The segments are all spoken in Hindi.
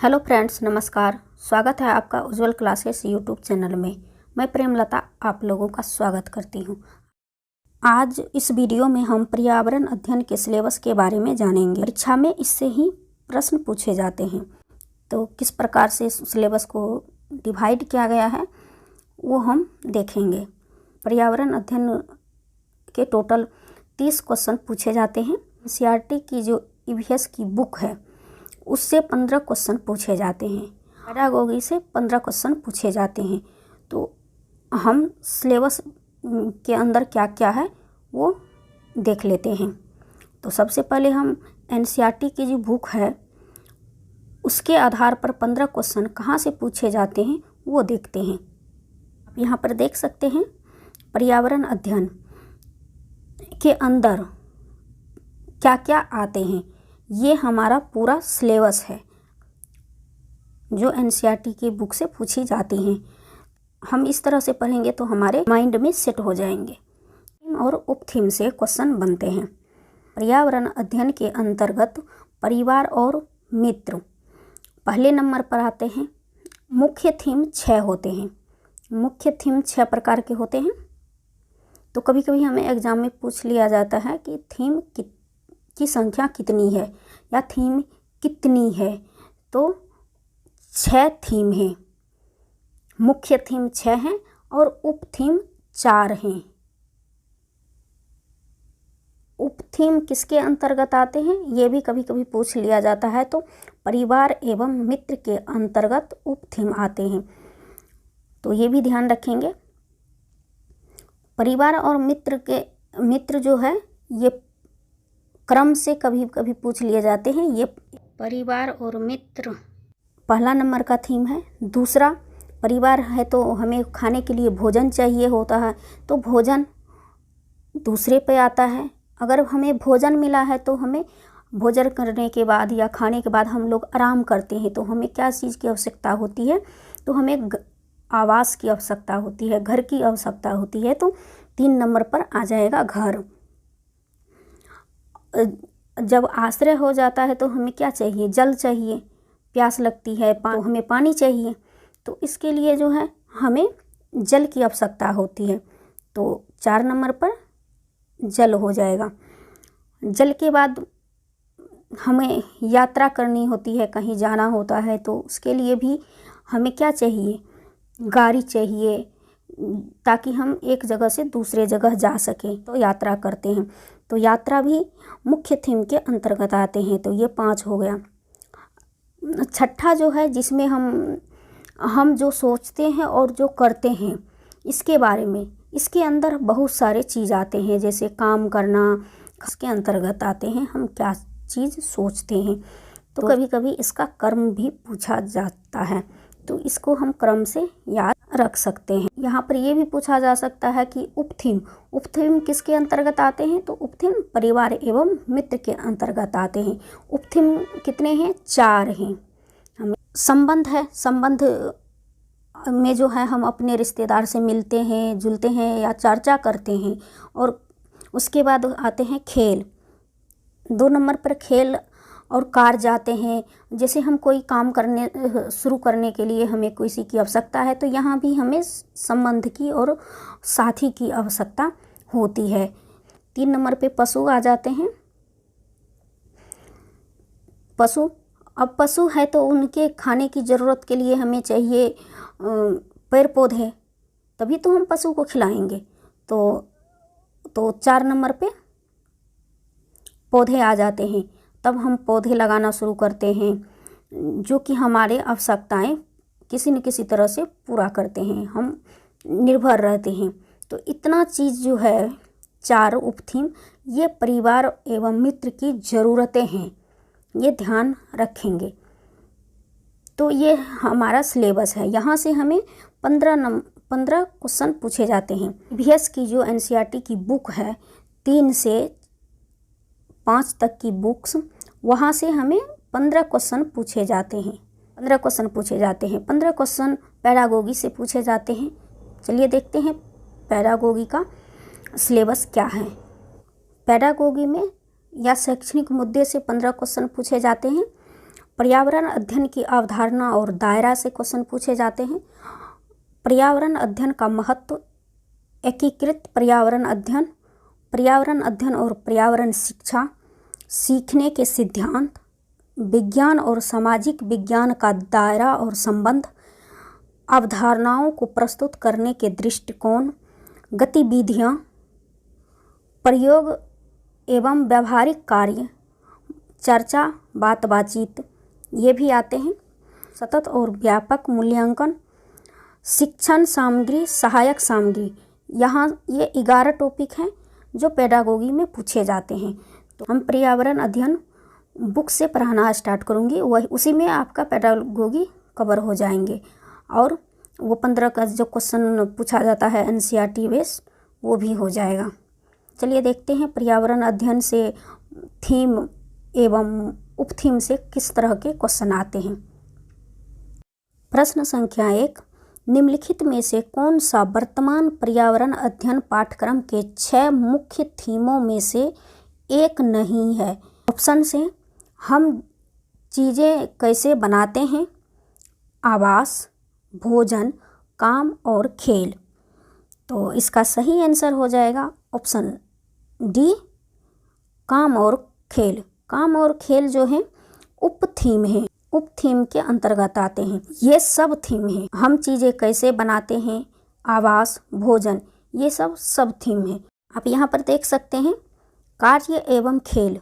हेलो फ्रेंड्स, नमस्कार। स्वागत है आपका उज्जवल क्लासेस यूट्यूब चैनल में। मैं प्रेमलता आप लोगों का स्वागत करती हूं। आज इस वीडियो में हम पर्यावरण अध्ययन के सिलेबस के बारे में जानेंगे। परीक्षा में इससे ही प्रश्न पूछे जाते हैं, तो किस प्रकार से सिलेबस को डिवाइड किया गया है वो हम देखेंगे। पर्यावरण अध्ययन के टोटल 30 क्वेश्चन पूछे जाते हैं। एनसीईआरटी की जो ईवीएस की बुक है उससे 15 क्वेश्चन पूछे जाते हैं। पेडागोगी से 15 क्वेश्चन पूछे जाते हैं। तो हम सिलेबस के अंदर क्या क्या है वो देख लेते हैं। तो सबसे पहले हम एनसीईआरटी की जो बुक है उसके आधार पर 15 क्वेश्चन कहाँ से पूछे जाते हैं वो देखते हैं। आप यहाँ पर देख सकते हैं पर्यावरण अध्ययन के अंदर क्या क्या आते हैं। ये हमारा पूरा सिलेबस है जो एनसीईआरटी की बुक से पूछी जाती हैं। हम इस तरह से पढ़ेंगे तो हमारे माइंड में सेट हो जाएंगे। थीम और उपथीम से क्वेश्चन बनते हैं। पर्यावरण अध्ययन के अंतर्गत परिवार और मित्र पहले नंबर पर आते हैं। मुख्य थीम 6 होते हैं। मुख्य थीम 6 प्रकार के होते हैं। तो कभी कभी हमें एग्जाम में पूछ लिया जाता है कि थीम की संख्या कितनी है या थीम कितनी है। तो 6 थीम हैं। मुख्य थीम 6 हैं और उप थीम 4 हैं। उप थीम किसके अंतर्गत आते हैं ये भी कभी कभी पूछ लिया जाता है। तो परिवार एवं मित्र के अंतर्गत उप थीम आते हैं, तो ये भी ध्यान रखेंगे। परिवार और मित्र जो है ये क्रम से कभी कभी पूछ लिए जाते हैं। ये परिवार और मित्र पहला नंबर का थीम है। दूसरा, परिवार है तो हमें खाने के लिए भोजन चाहिए होता है, तो भोजन दूसरे पे आता है। अगर हमें भोजन मिला है तो हमें भोजन करने के बाद या खाने के बाद हम लोग आराम करते हैं, तो हमें क्या चीज़ की आवश्यकता होती है, तो हमें आवास की आवश्यकता होती है, घर की आवश्यकता होती है। तो 3 नंबर पर आ जाएगा घर। जब आश्रय हो जाता है तो हमें क्या चाहिए, जल चाहिए, प्यास लगती है तो हमें पानी चाहिए। तो इसके लिए जो है हमें जल की आवश्यकता होती है, तो 4 नंबर पर जल हो जाएगा। जल के बाद हमें यात्रा करनी होती है, कहीं जाना होता है, तो उसके लिए भी हमें क्या चाहिए, गाड़ी चाहिए, ताकि हम एक जगह से दूसरे जगह जा सकें, तो यात्रा करते हैं। तो यात्रा भी मुख्य थीम के अंतर्गत आते हैं। तो ये 5 हो गया। छठा जो है जिसमें हम जो सोचते हैं और जो करते हैं इसके बारे में, इसके अंदर बहुत सारे चीज़ आते हैं। जैसे काम करना इसके अंतर्गत आते हैं। हम क्या चीज़ सोचते हैं, तो कभी कभी इसका कर्म भी पूछा जाता है, तो इसको हम क्रम से याद रख सकते हैं। यहाँ पर ये भी पूछा जा सकता है कि उपथीम किसके अंतर्गत आते हैं, तो उपथीम परिवार एवं मित्र के अंतर्गत आते हैं। उपथीम कितने हैं, 4 हैं। हमें संबंध है, संबंध में जो है हम अपने रिश्तेदार से मिलते हैं, जुलते हैं या चर्चा करते हैं। और उसके बाद आते हैं खेल। 2 नंबर पर खेल और कार्य जाते हैं। जैसे हम कोई काम शुरू करने के लिए हमें किसी की आवश्यकता है, तो यहाँ भी हमें संबंध की और साथी की आवश्यकता होती है। 3 नंबर पे पशु आ जाते हैं। अब पशु है तो उनके खाने की ज़रूरत के लिए हमें चाहिए पेड़ पौधे, तभी तो हम पशु को खिलाएंगे। तो 4 नंबर पे पौधे आ जाते हैं। तब हम पौधे लगाना शुरू करते हैं, जो कि हमारे आवश्यकताएं किसी न किसी तरह से पूरा करते हैं, हम निर्भर रहते हैं। तो इतना चीज़ जो है 4 उपथीम, ये परिवार एवं मित्र की ज़रूरतें हैं, ये ध्यान रखेंगे। तो ये हमारा सिलेबस है। यहाँ से हमें 15 क्वेश्चन पूछे जाते हैं। ईवीएस की जो एनसीईआरटी की बुक है 3 से 5 तक की बुक्स, वहाँ से हमें 15 क्वेश्चन पूछे जाते हैं। 15 क्वेश्चन पूछे जाते हैं। 15 क्वेश्चन पेडागोगी से पूछे जाते हैं। चलिए देखते हैं पेडागोगी का सिलेबस क्या है। पेडागोगी में या शैक्षणिक मुद्दे से 15 क्वेश्चन पूछे जाते हैं। पर्यावरण अध्ययन की अवधारणा और दायरा से क्वेश्चन पूछे जाते हैं। पर्यावरण अध्ययन का महत्व, एकीकृत पर्यावरण अध्ययन और पर्यावरण शिक्षा, सीखने के सिद्धांत, विज्ञान और सामाजिक विज्ञान का दायरा और संबंध, अवधारणाओं को प्रस्तुत करने के दृष्टिकोण, गतिविधियाँ, प्रयोग एवं व्यावहारिक कार्य, चर्चा, बातचीत, ये भी आते हैं। सतत और व्यापक मूल्यांकन, शिक्षण सामग्री, सहायक सामग्री, यहाँ ये 11 टॉपिक हैं जो पेडागोगी में पूछे जाते हैं। तो हम पर्यावरण अध्ययन बुक से पढ़ाना स्टार्ट करूँगी, वही उसी में आपका पेडागोगी कवर हो जाएंगे और वो 15 का जो क्वेश्चन पूछा जाता है NCERT बेस्ड वो भी हो जाएगा। चलिए देखते हैं पर्यावरण अध्ययन से थीम एवं उपथीम से किस तरह के क्वेश्चन आते हैं। प्रश्न संख्या 1, निम्नलिखित में से कौन सा वर्तमान पर्यावरण अध्ययन पाठ्यक्रम के 6 मुख्य थीमों में से एक नहीं है? ऑप्शन से हम चीज़ें कैसे बनाते हैं, आवास, भोजन, काम और खेल। तो इसका सही आंसर हो जाएगा ऑप्शन डी, काम और खेल। काम और खेल जो है उप थीम है, उप थीम के अंतर्गत आते हैं। ये सब थीम है। हम चीज़ें कैसे बनाते हैं, आवास, भोजन, ये सब थीम है। आप यहाँ पर देख सकते हैं कार्य एवं खेल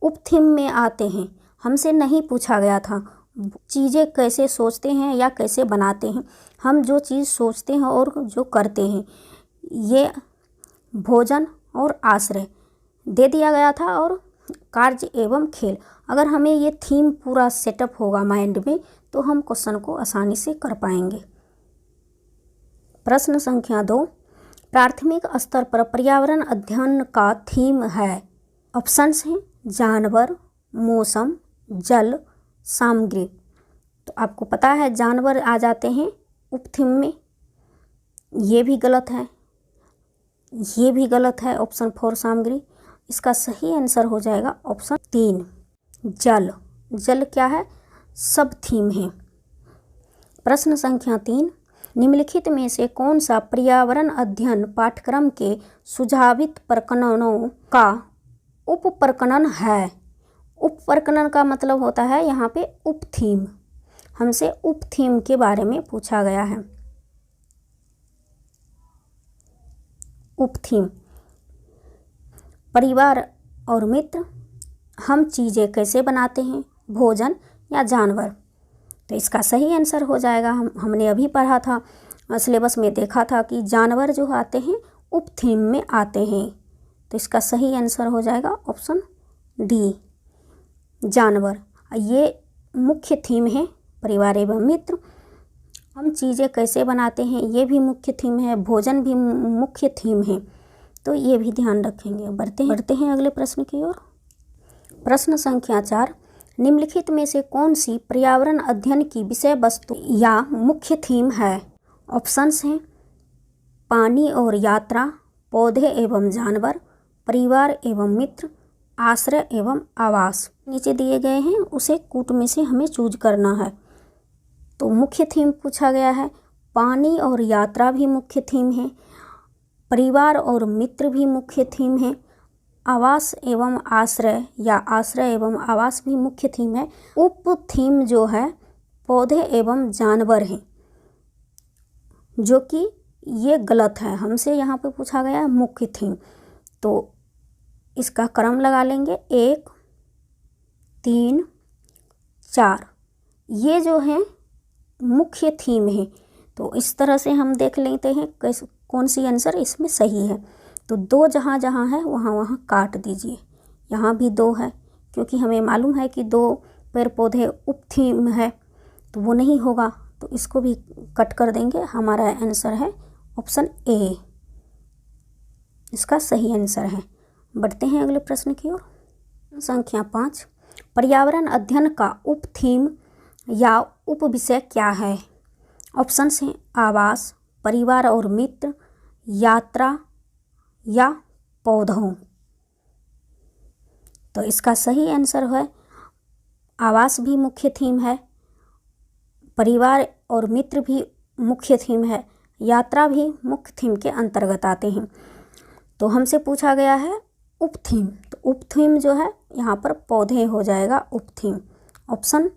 उप थीम में आते हैं। हमसे नहीं पूछा गया था चीज़ें कैसे सोचते हैं या कैसे बनाते हैं। हम जो चीज़ सोचते हैं और जो करते हैं, ये भोजन और आश्रय दे दिया गया था और कार्य एवं खेल। अगर हमें ये थीम पूरा सेटअप होगा माइंड में तो हम क्वेश्चन को आसानी से कर पाएंगे। प्रश्न संख्या 2, प्राथमिक स्तर पर पर्यावरण अध्ययन का थीम है। ऑप्शंस हैं जानवर, मौसम, जल, सामग्री। तो आपको पता है जानवर आ जाते हैं उप थीम में, ये भी गलत है, ये भी गलत है। ऑप्शन 4 सामग्री। इसका सही आंसर हो जाएगा ऑप्शन 3 जल। जल क्या है, सब थीम है। प्रश्न संख्या 3, निम्नलिखित में से कौन सा पर्यावरण अध्ययन पाठ्यक्रम के सुझावित प्रकरणों का उप प्रकरण है? उप प्रकरण का मतलब होता है यहाँ पे उप थीम। हमसे उप थीम के बारे में पूछा गया है। उप थीम परिवार और मित्र, हम चीज़ें कैसे बनाते हैं, भोजन या जानवर। तो इसका सही आंसर हो जाएगा, हमने अभी पढ़ा था, सिलेबस में देखा था कि जानवर जो आते हैं उप थीम में आते हैं। तो इसका सही आंसर हो जाएगा ऑप्शन डी जानवर। ये मुख्य थीम है। परिवार एवं मित्र, हम चीज़ें कैसे बनाते हैं, ये भी मुख्य थीम है। भोजन भी मुख्य थीम है। तो ये भी ध्यान रखेंगे। बढ़ते हैं अगले प्रश्न की ओर। प्रश्न संख्या 4, निम्नलिखित में से कौन सी पर्यावरण अध्ययन की विषय वस्तु या मुख्य थीम है? ऑप्शंस हैं पानी और यात्रा, पौधे एवं जानवर, परिवार एवं मित्र, आश्रय एवं आवास। नीचे दिए गए हैं, उसे कूट में से हमें चूज करना है। तो मुख्य थीम पूछा गया है, पानी और यात्रा भी मुख्य थीम है, परिवार और मित्र भी मुख्य थीम है, आवास एवं आश्रय या आश्रय एवं आवास भी मुख्य थीम है। उप थीम जो है पौधे एवं जानवर हैं, जो कि ये गलत है। हमसे यहाँ पे पूछा गया है मुख्य थीम। तो इसका क्रम लगा लेंगे 1, 3, 4। ये जो है मुख्य थीम है। तो इस तरह से हम देख लेते हैं कौन सी आंसर इसमें सही है। तो 2 जहाँ जहाँ है वहाँ वहाँ काट दीजिए। यहाँ भी 2 है, क्योंकि हमें मालूम है कि 2 पेड़ पौधे उप थीम है, तो वो नहीं होगा। तो इसको भी कट कर देंगे। हमारा आंसर है ऑप्शन ए, इसका सही आंसर है। बढ़ते हैं अगले प्रश्न की ओर। संख्या 5, पर्यावरण अध्ययन का उप थीम या उप विषय क्या है? ऑप्शंस हैं आवास, परिवार और मित्र, यात्रा या पौधों। तो इसका सही आंसर है आवास भी मुख्य थीम है, परिवार और मित्र भी मुख्य थीम है, यात्रा भी मुख्य थीम के अंतर्गत आते हैं। तो हमसे पूछा गया है उप थीम, तो उप थीम जो है यहाँ पर पौधे हो जाएगा उप थीम। ऑप्शन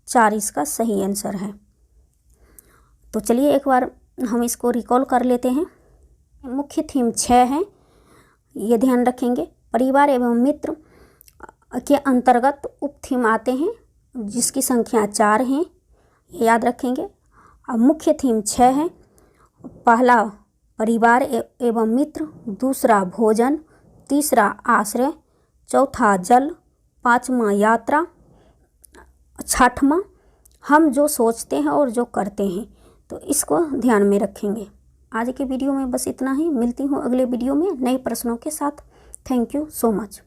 4 इसका सही आंसर है। तो चलिए एक बार हम इसको रिकॉल कर लेते हैं। मुख्य थीम 6 हैं, ये ध्यान रखेंगे। परिवार एवं मित्र के अंतर्गत उप थीम आते हैं जिसकी संख्या 4 हैं, याद रखेंगे। अब मुख्य थीम 6 हैं। पहला परिवार एवं मित्र, दूसरा भोजन, तीसरा आश्रय, चौथा जल, पांचवा यात्रा, छठवां हम जो सोचते हैं और जो करते हैं। तो इसको ध्यान में रखेंगे। आज के वीडियो में बस इतना ही। मिलती हूँ अगले वीडियो में नए प्रश्नों के साथ। Thank you so much.